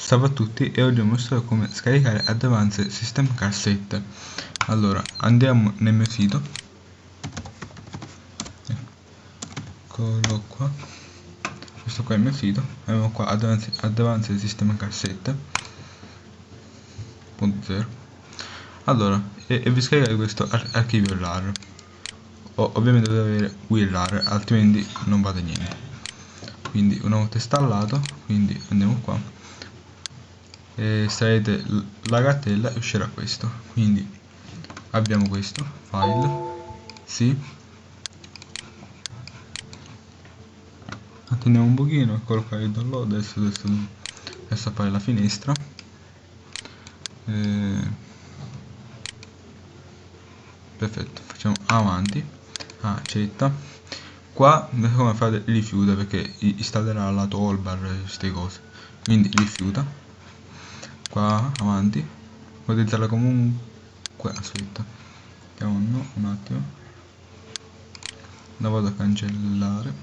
Salve a tutti e oggi ho mostrato come scaricare Advanced System Car Set. Allora andiamo nel mio sito, eccolo qua, questo qua è il mio sito, abbiamo qua Advanced System Car Set.0. allora vi scaricate questo archivio RAR, ovviamente dovete avere WinRAR, altrimenti non vale niente. Quindi una volta installato, quindi andiamo qua, estraete la cartella e uscirà questo. Quindi abbiamo questo file, sì, attendiamo un pochino, eccolo qua il download. Adesso appare la finestra, perfetto, facciamo avanti, accetta. Qua come fate, rifiuta, perché installerà la toolbar e queste cose, quindi rifiuta. Qua avanti, potete usarla comunque, aspetta, mettiamo no, un attimo, la vado a cancellare,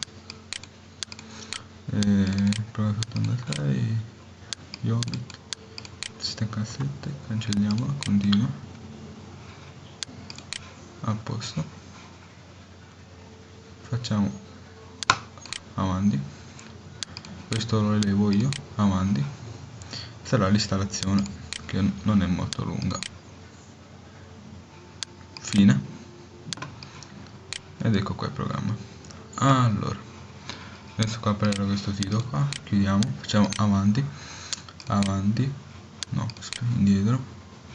prova 86 Yobit System cassette, cancelliamola, continua, a posto, facciamo avanti, questo lo rilevo io, avanti, sarà l'installazione che non è molto lunga, fine, ed ecco qua il programma. Allora adesso qua aprirà questo sito qua, chiudiamo, facciamo avanti, no, indietro,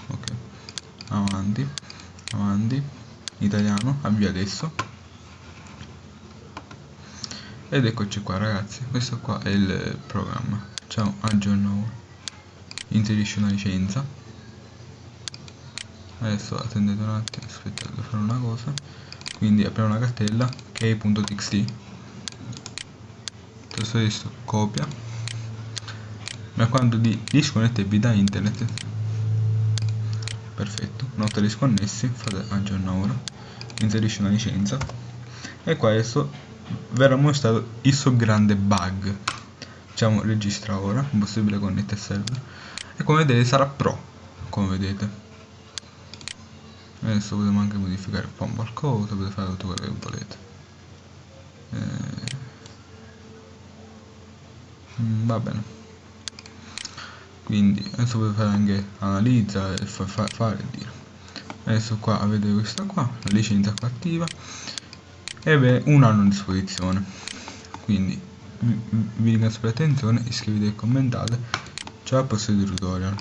ok, avanti, italiano, avvia adesso, ed eccoci qua ragazzi, questo qua è il programma. Facciamo aggiorna ora, inserisci una licenza, adesso attendete un attimo, aspettate, devo fare una cosa, quindi apriamo una cartella key.txt, questo copia, ma quando disconnettervi da internet, perfetto, una volta disconnessi fate aggiorna ora, inserisci una licenza, e qua adesso verrà mostrato il suo grande bug. Facciamo registra ora, impossibile connettere server, e come vedete sarà pro, come vedete. Adesso potremo anche modificare un po' qualcosa, potete fare tutto quello che volete. Va bene, quindi adesso potete fare anche analizza e fare e dire. Adesso qua avete questa qua, la licenza qua attiva, e avete un anno a disposizione. Quindi vi ringrazio per l'attenzione, iscrivetevi e commentate. Ciao al prossimo tutorial.